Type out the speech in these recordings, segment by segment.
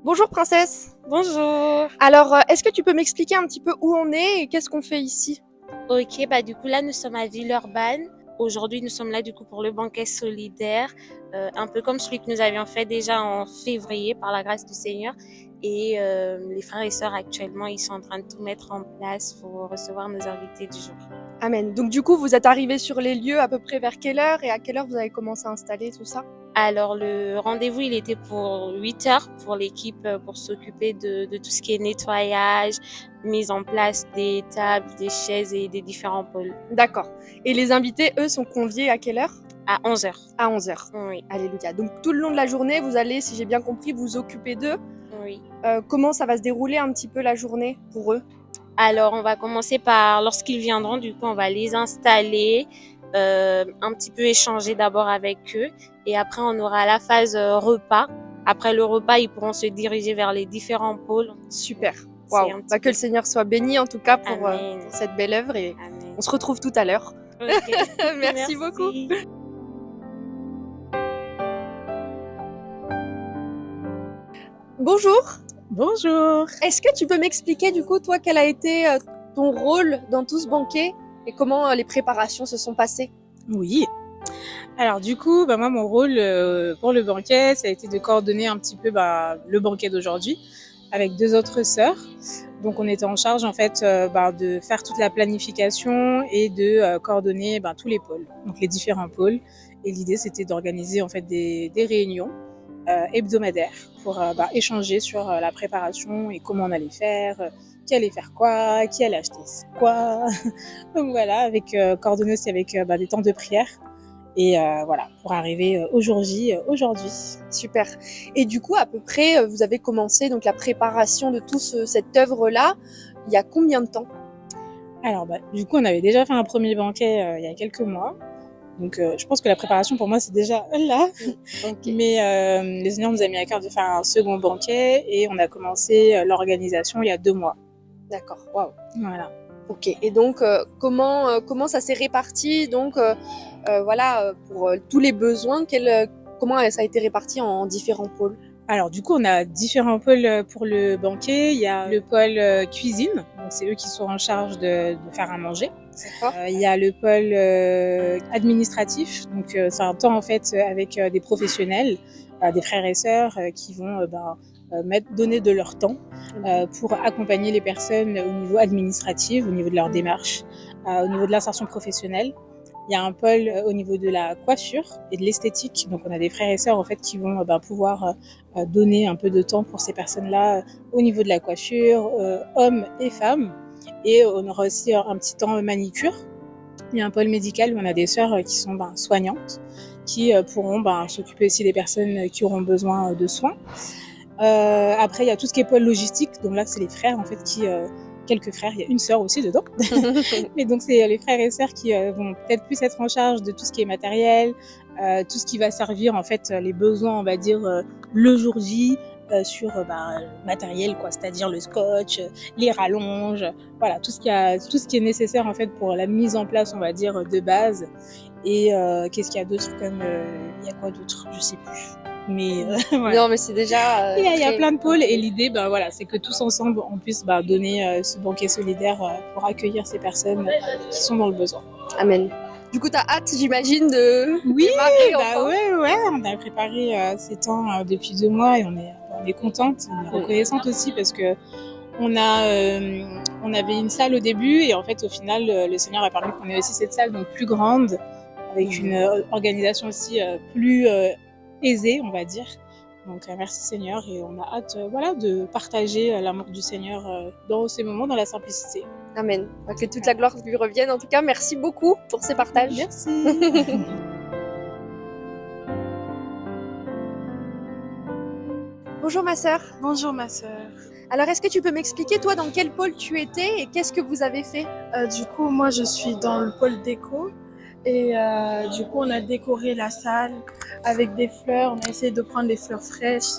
Bonjour princesse. Bonjour. Alors, est-ce que tu peux m'expliquer un petit peu où on est et qu'est-ce qu'on fait ici? Ok, du coup là nous sommes à Villeurbanne. Aujourd'hui nous sommes là du coup pour le banquet solidaire, un peu comme celui que nous avions fait déjà en février par la grâce du Seigneur. Et les frères et sœurs actuellement ils sont en train de tout mettre en place pour recevoir nos invités du jour. Amen. Donc du coup, vous êtes arrivés sur les lieux à peu près vers quelle heure et à quelle heure vous avez commencé à installer tout ça? Alors le rendez-vous il était pour 8 heures pour l'équipe pour s'occuper de tout ce qui est nettoyage, mise en place des tables, des chaises et des différents pôles. D'accord. Et les invités, eux, sont conviés à quelle heure? À 11 heures. À 11 heures. Oui, Alléluia. Donc tout le long de la journée, vous allez, si j'ai bien compris, vous occuper d'eux. oui. Comment ça va se dérouler un petit peu la journée pour eux? Alors, on va commencer par, lorsqu'ils viendront, du coup, on va les installer, un petit peu échanger d'abord avec eux. Et après, on aura la phase repas. Après le repas, ils pourront se diriger vers les différents pôles. Super. C'est Waouh. un petit Que le peu... Seigneur soit béni en tout cas pour Amen. cette belle œuvre et Amen. on se retrouve tout à l'heure. Ok. Merci beaucoup. Bonjour. Bonjour. Est-ce que tu peux m'expliquer du coup, toi, quel a été ton rôle dans tout ce banquet et comment les préparations se sont passées? Oui. Alors du coup, moi mon rôle pour le banquet, ça a été de coordonner un petit peu le banquet d'aujourd'hui avec deux autres sœurs. Donc on était en charge en fait de faire toute la planification et de coordonner tous les pôles, donc les différents pôles. Et l'idée c'était d'organiser en fait des réunions hebdomadaires pour échanger sur la préparation et comment on allait faire, qui allait faire quoi, qui allait acheter quoi. Donc voilà, avec coordonner aussi avec des temps de prière. Et voilà, pour arriver au jour J aujourd'hui. Super. Et du coup, à peu près, vous avez commencé donc la préparation de cette œuvre-là, il y a combien de temps? Alors du coup, on avait déjà fait un premier banquet il y a quelques mois. Donc je pense que la préparation pour moi c'est déjà là. Okay. Mais le Seigneur nous a mis à cœur de faire un second banquet et on a commencé l'organisation il y a 2 mois. D'accord. Waouh. Voilà. Ok. Et donc, comment ça s'est réparti donc pour tous les besoins, comment ça a été réparti en différents pôles? Alors du coup, on a différents pôles pour le banquet. Il y a le pôle cuisine, donc c'est eux qui sont en charge de faire à manger. Il y a le pôle administratif, donc c'est un temps en fait avec des professionnels, des frères et sœurs qui vont donner de leur temps pour accompagner les personnes au niveau administratif, au niveau de leur démarche, au niveau de l'insertion professionnelle. Il y a un pôle au niveau de la coiffure et de l'esthétique. Donc, on a des frères et sœurs en fait qui vont pouvoir donner un peu de temps pour ces personnes-là au niveau de la coiffure, hommes et femmes. Et on aura aussi un petit temps manicure. Il y a un pôle médical où on a des sœurs qui sont soignantes, qui pourront s'occuper aussi des personnes qui auront besoin de soins. Après, il y a tout ce qui est pôle logistique. Donc là, c'est les frères en fait qui quelques frères, il y a une sœur aussi dedans. Mais donc c'est les frères et sœurs qui vont peut-être plus être en charge de tout ce qui est matériel, tout ce qui va servir en fait les besoins, on va dire le jour J sur matériel quoi, c'est-à-dire le scotch, les rallonges, voilà tout ce qui est nécessaire en fait pour la mise en place, on va dire de base. Et qu'est-ce qu'il y a d'autre comme il y a quoi d'autre, je sais plus. Mais voilà. Non, mais c'est déjà. Il y a plein de pôles et l'idée, c'est que tous ensemble, on puisse donner ce banquet solidaire pour accueillir ces personnes qui sont dans le besoin. Amen. Du coup, t'as hâte, j'imagine, de démarrer enfin. Ouais, on a préparé ces temps depuis 2 mois et on est contente, on est reconnaissante aussi parce que on avait une salle au début et en fait, au final, le Seigneur a permis qu'on ait aussi cette salle donc plus grande avec une organisation aussi plus aisée, on va dire. Donc merci Seigneur et on a hâte de partager l'amour du Seigneur dans ces moments, dans la simplicité. Amen. Que toute la gloire lui revienne. En tout cas, merci beaucoup pour ces partages. Merci. Bonjour ma sœur. Bonjour ma sœur. Alors est-ce que tu peux m'expliquer toi dans quel pôle tu étais et qu'est-ce que vous avez fait? Du coup, moi je suis dans le pôle déco. Et du coup, on a décoré la salle avec des fleurs. On a essayé de prendre des fleurs fraîches.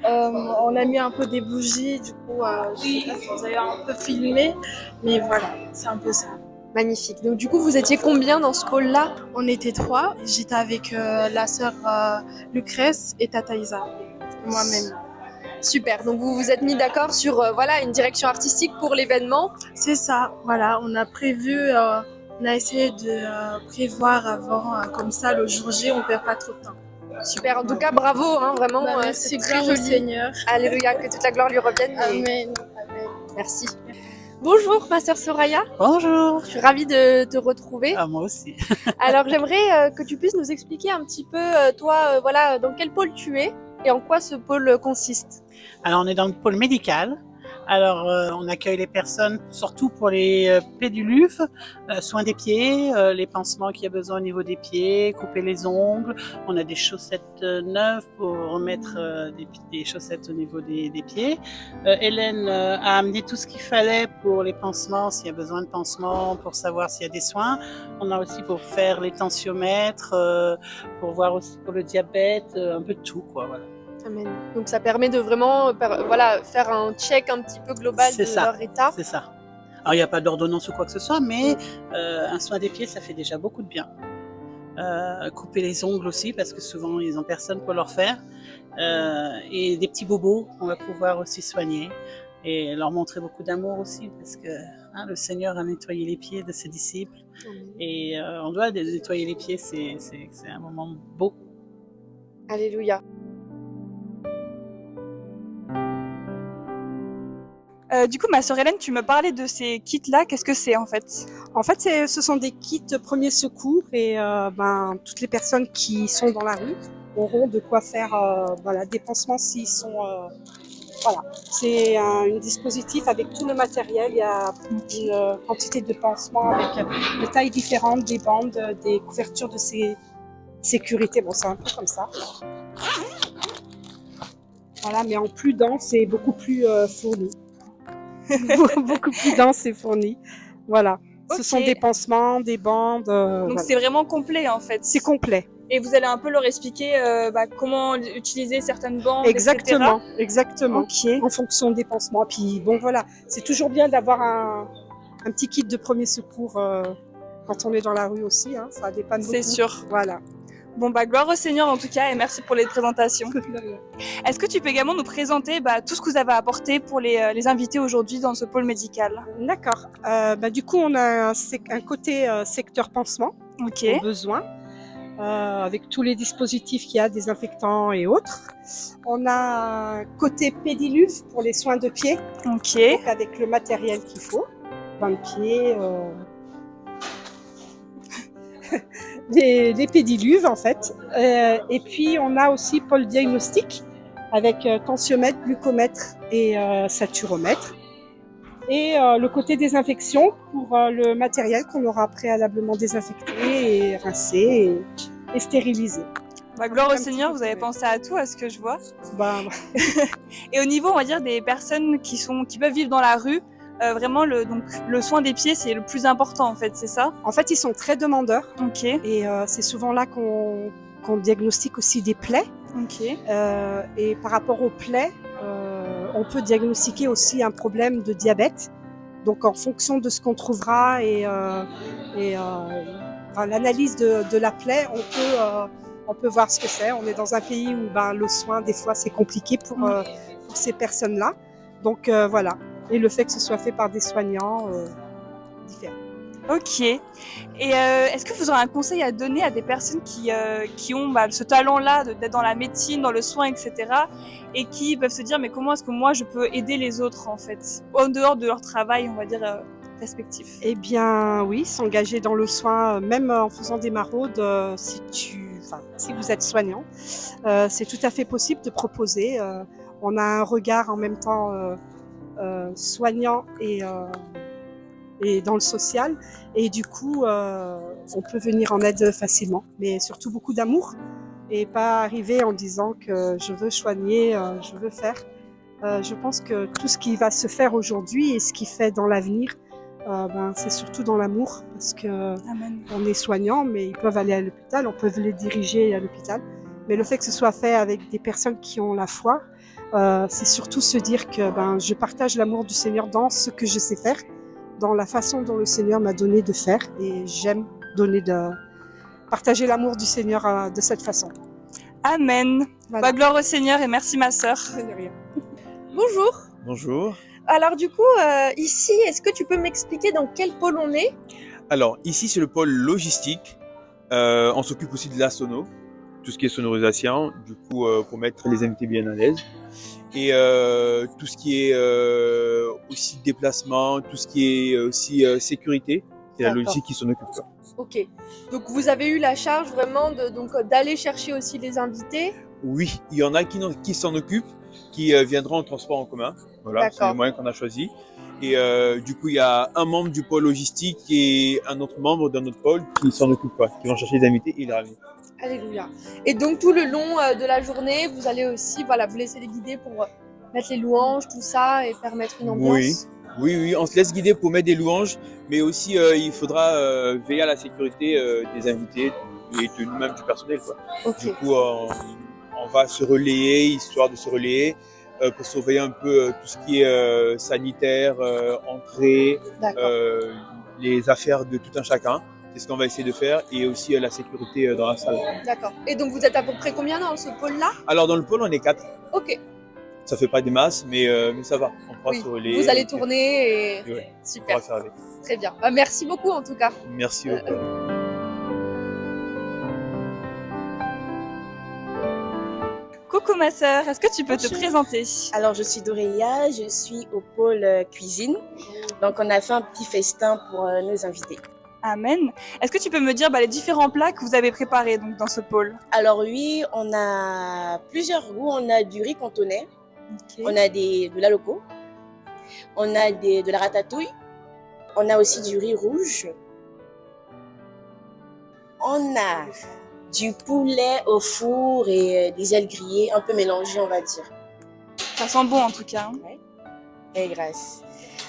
On a mis un peu des bougies. Du coup, je sais pas si vous avez un peu filmé. Mais voilà, c'est un peu ça. Magnifique. Donc du coup, vous étiez combien dans ce pôle-là? On était 3. J'étais avec la sœur Lucrèce et Tata Isa. Moi-même. Super, donc vous vous êtes mis d'accord sur voilà, une direction artistique pour l'événement. C'est ça, voilà, on a prévu, on a essayé de prévoir avant, comme ça le jour J, on perd pas trop de temps. Super, en tout cas bravo, hein, vraiment, Merci, c'est très gloire au joli. Seigneur. Alléluia, que toute la gloire lui revienne. Et Amen. Amen. merci. Bonjour, ma sœur Soraya. Bonjour. Je suis ravie de te retrouver. Ah, moi aussi. Alors j'aimerais que tu puisses nous expliquer un petit peu, toi, voilà, dans quel pôle tu es et en quoi ce pôle consiste. Alors, on est dans le pôle médical. Alors, on accueille les personnes surtout pour les pédiluves, soins des pieds, les pansements qu'il y a besoin au niveau des pieds, couper les ongles. On a des chaussettes neuves pour remettre des chaussettes au niveau des pieds. Hélène a amené tout ce qu'il fallait pour les pansements, s'il y a besoin de pansements, pour savoir s'il y a des soins. On a aussi pour faire les tensiomètres, pour voir aussi pour le diabète, un peu de tout, quoi, voilà. Amen. Donc ça permet de vraiment voilà, faire un check un petit peu global de leur état. C'est ça. Alors il n'y a pas d'ordonnance ou quoi que ce soit, mais un soin des pieds, ça fait déjà beaucoup de bien. Couper les ongles aussi, parce que souvent ils n'ont personne pour leur faire. Et des petits bobos, on va pouvoir aussi soigner. Et leur montrer beaucoup d'amour aussi, parce que le Seigneur a nettoyé les pieds de ses disciples. Et on doit nettoyer les pieds, c'est un moment beau. Alléluia. Du coup, ma sœur Hélène, tu me parlais de ces kits-là. Qu'est-ce que c'est en fait? En fait, ce sont des kits de premiers secours et toutes les personnes qui sont dans la rue auront de quoi faire voilà, des pansements s'ils sont... voilà, c'est un dispositif avec tout le matériel. Il y a une quantité de pansements avec des tailles différentes, des bandes, des couvertures de sécurité. Bon, c'est un peu comme ça. Voilà, mais en plus dense et beaucoup plus fourni. Beaucoup plus dense et fourni. Voilà. Okay. Ce sont des pansements, des bandes. Donc voilà. c'est vraiment complet en fait. C'est complet. Et vous allez un peu leur expliquer comment utiliser certaines bandes, Exactement, etc. exactement. Okay. En fonction des pansements. Puis bon voilà, c'est toujours bien d'avoir un petit kit de premier secours quand on est dans la rue aussi. Hein, ça dépanne beaucoup. C'est sûr. Voilà. Bon gloire au Seigneur en tout cas et merci pour les présentations. Est-ce que tu peux également nous présenter tout ce que vous avez apporté pour les invités aujourd'hui dans ce pôle médical? D'accord. Du coup, on a un côté secteur pansement, aux besoins, avec tous les dispositifs qu'il y a, désinfectants et autres. On a un côté pédiluve pour les soins de pied, donc avec le matériel qu'il faut, bain de pied, des pédiluves en fait. Et puis on a aussi pôle diagnostic avec tensiomètre, glucomètre et saturomètre. Et le côté désinfection pour le matériel qu'on aura préalablement désinfecté et rincé et stérilisé. Gloire au Seigneur, vous avez pensé à tout, à ce que je vois. Et au niveau, on va dire, des personnes qui peuvent vivre dans la rue, vraiment le soin des pieds c'est le plus important en fait, c'est ça? En fait ils sont très demandeurs. Et c'est souvent là qu'on diagnostique aussi des plaies. Et par rapport aux plaies, on peut diagnostiquer aussi un problème de diabète. Donc en fonction de ce qu'on trouvera et l'analyse de la plaie, on peut voir ce que c'est. On est dans un pays où le soin des fois c'est compliqué pour ces personnes-là. Donc voilà. Et le fait que ce soit fait par des soignants différents. Ok. Et est-ce que vous aurez un conseil à donner à des personnes qui ont ce talent-là d'être dans la médecine, dans le soin, etc. et qui peuvent se dire mais comment est-ce que moi je peux aider les autres en fait, en dehors de leur travail, on va dire, respectif? Eh bien oui, s'engager dans le soin, même en faisant des maraudes, si vous êtes soignant, c'est tout à fait possible de proposer. On a un regard en même temps soignant et dans le social, et du coup on peut venir en aide facilement, mais surtout beaucoup d'amour et pas arriver en disant que je veux soigner, je veux faire. Je pense que tout ce qui va se faire aujourd'hui et ce qui fait dans l'avenir, c'est surtout dans l'amour, parce que on est soignant, mais ils peuvent aller à l'hôpital, on peut les diriger à l'hôpital, mais le fait que ce soit fait avec des personnes qui ont la foi, c'est surtout se dire que je partage l'amour du Seigneur dans ce que je sais faire, dans la façon dont le Seigneur m'a donné de faire, et j'aime partager l'amour du Seigneur de cette façon. Amen. Voilà. Gloire au Seigneur et merci ma sœur. Bonjour. Bonjour. Alors du coup, ici, est-ce que tu peux m'expliquer dans quel pôle on est? Alors ici c'est le pôle logistique. On s'occupe aussi de la sono, tout ce qui est sonorisation, du coup pour mettre les invités bien à l'aise. Et tout ce qui est aussi déplacement, tout ce qui est aussi sécurité, c'est la D'accord. logistique qui s'en occupe. Quoi. Ok. Donc vous avez eu la charge vraiment d'aller chercher aussi les invités. Oui, il y en a qui s'en occupent, qui viendront en transport en commun. Voilà, c'est D'accord. le moyen qu'on a choisi. Et du coup, il y a un membre du pôle logistique et un autre membre d'un autre pôle qui s'en occupent, quoi, qui vont chercher les invités et les ramener. Alléluia. Et donc tout le long de la journée, vous allez aussi vous laisser les guider pour mettre les louanges, tout ça, et permettre une ambiance. Oui, on se laisse guider pour mettre des louanges, mais aussi il faudra veiller à la sécurité des invités et de nous-mêmes du personnel, quoi. Ok. Du coup, on va se relayer, histoire de se relayer, pour surveiller un peu tout ce qui est sanitaire, entrée, les affaires de tout un chacun. C'est ce qu'on va essayer de faire, et aussi la sécurité dans la salle. D'accord. Et donc vous êtes à peu près combien dans ce pôle-là? Alors dans le pôle, on est 4. Ok. Ça fait pas des masses, mais ça va. On pourra se relayer. Vous allez tourner et ouais, super. on pourra faire avec. Très bien. Bah, merci beaucoup en tout cas. Merci beaucoup. Coucou ma sœur, est-ce que tu peux te présenter? Alors, je suis Dorélia, je suis au pôle cuisine. Donc, on a fait un petit festin pour nos invités. Amen. Est-ce que tu peux me dire les différents plats que vous avez préparés donc, dans ce pôle? Alors oui, on a plusieurs goûts. On a du riz cantonais, on a de la loco, on a de la ratatouille, on a aussi du riz rouge, on a du poulet au four et des ailes grillées, un peu mélangées, on va dire. Ça sent bon en tout cas. Ouais. Et grâce.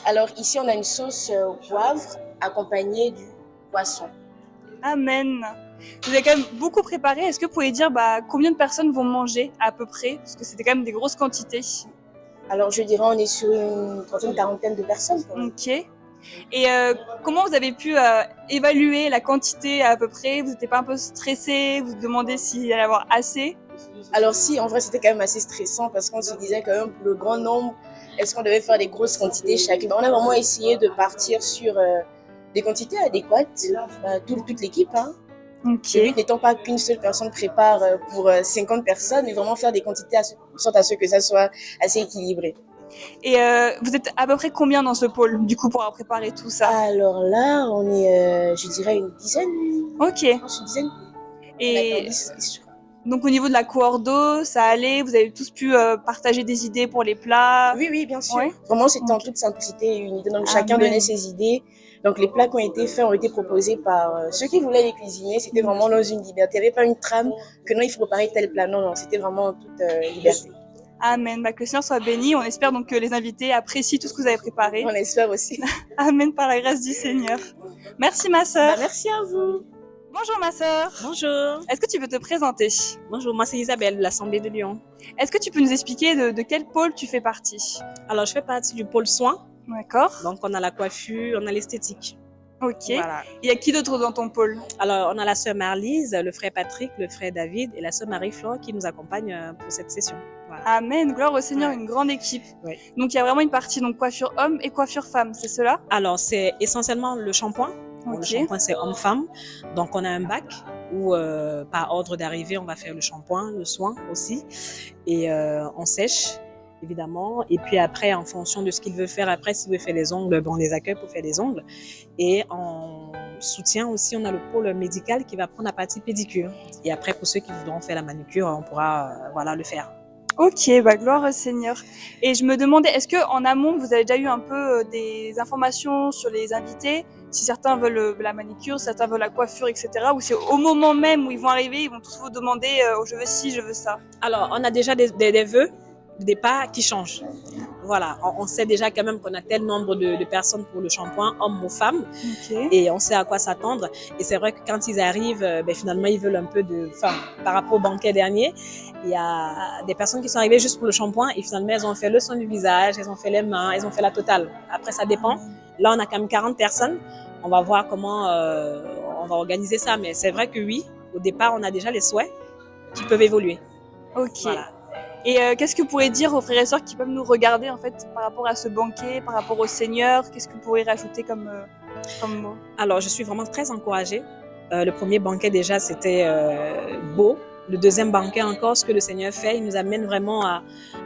Alors ici, on a une sauce au poivre accompagnée du poisson. Amen. Vous avez quand même beaucoup préparé. Est-ce que vous pouvez dire combien de personnes vont manger à peu près? Parce que c'était quand même des grosses quantités. Alors je dirais on est sur une trentaine, quarantaine de personnes. Ok. Et comment vous avez pu évaluer la quantité à peu près? Vous n'étiez pas un peu stressé? Vous vous demandez s'il allait y avoir assez? Alors si, en vrai c'était quand même assez stressant parce qu'on se disait quand même pour le grand nombre, est-ce qu'on devait faire des grosses quantités chaque? On a vraiment essayé de partir sur des quantités adéquates, toute l'équipe. Hein. Okay. Le but n'étant pas qu'une seule personne prépare pour 50 personnes, mais vraiment faire des quantités de sorte à ce que ça soit assez équilibré. Et vous êtes à peu près combien dans ce pôle, du coup, pour préparer tout ça? Alors là, on est, je dirais, une dizaine. Ok. Une dizaine. Et donc au niveau de la coordo, ça allait? Vous avez tous pu partager des idées pour les plats? Oui, bien sûr. Ouais. Vraiment, c'était en toute simplicité une idée. Donc chacun donnait ses idées. Donc les plats qui ont été faits ont été proposés par ceux qui voulaient les cuisiner. C'était vraiment dans une liberté. Il n'y avait pas une trame que non, il faut préparer tel plat. Non, c'était vraiment en toute liberté. Amen. Que le Seigneur soit béni. On espère donc que les invités apprécient tout ce que vous avez préparé. On espère aussi. Amen par la grâce du Seigneur. Merci ma sœur. Merci à vous. Bonjour ma sœur. Bonjour. Est-ce que tu peux te présenter? Bonjour, moi c'est Isabelle de l'Assemblée de Lyon. Est-ce que tu peux nous expliquer de quel pôle tu fais partie? Alors je fais partie du pôle soins. D'accord. Donc on a la coiffure, on a l'esthétique. Ok. Voilà. Il y a qui d'autre dans ton pôle? Alors on a la sœur Marlise, le frère Patrick, le frère David et la sœur Marie-Flore qui nous accompagnent pour cette session. Voilà. Amen, gloire au Seigneur, une grande équipe. Ouais. Donc il y a vraiment une partie donc coiffure homme et coiffure femme, c'est cela? Alors c'est essentiellement le shampoing. Okay. Le shampoing c'est homme-femme. Donc on a un bac où par ordre d'arrivée on va faire le shampoing, le soin aussi et on sèche évidemment et puis après en fonction de ce qu'il veut faire après, s'il veut faire les ongles, on les accueille pour faire les ongles et en soutien aussi on a le pôle médical qui va prendre la partie pédicure et après pour ceux qui voudront faire la manucure on pourra le faire. Ok, gloire au Seigneur. Et je me demandais, est-ce que en amont vous avez déjà eu un peu des informations sur les invités, si certains veulent la manicure, certains veulent la coiffure, etc. Ou c'est au moment même où ils vont arriver, ils vont tous vous demander je veux ci, je veux ça? Alors on a déjà des vœux de départ qui changent. Voilà, on sait déjà quand même qu'on a tel nombre de personnes pour le shampoing, hommes ou femmes, et on sait à quoi s'attendre. Et c'est vrai que quand ils arrivent, finalement ils veulent un peu par rapport au banquet dernier, il y a des personnes qui sont arrivées juste pour le shampoing et finalement elles ont fait le soin du visage, elles ont fait les mains, elles ont fait la totale. Après ça dépend. Là on a quand même 40 personnes. On va voir comment on va organiser ça. Mais c'est vrai que oui, au départ on a déjà les souhaits qui peuvent évoluer. Ok. Voilà. Et qu'est-ce que vous pourriez dire aux frères et sœurs qui peuvent nous regarder en fait par rapport à ce banquet, par rapport au Seigneur? Qu'est-ce que vous pourriez rajouter comme mot? Alors, je suis vraiment très encouragée. Le premier banquet déjà, c'était beau. Le deuxième banquet encore, ce que le Seigneur fait, il nous amène vraiment à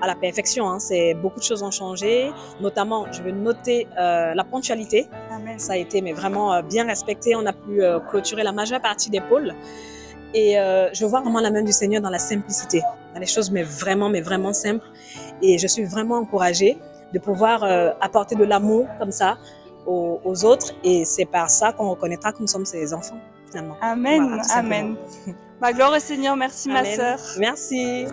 la perfection. Hein. Beaucoup de choses ont changé, notamment, je veux noter la ponctualité. Amen. Ça a été mais vraiment bien respecté. On a pu clôturer la majeure partie des pôles. Et je vois vraiment la main du Seigneur dans la simplicité, dans les choses mais vraiment simples. Et je suis vraiment encouragée de pouvoir apporter de l'amour comme ça aux autres. Et c'est par ça qu'on reconnaîtra que nous sommes ses enfants, finalement. Amen, voilà, amen. Ma gloire au Seigneur, merci Amen. ma sœur. Merci.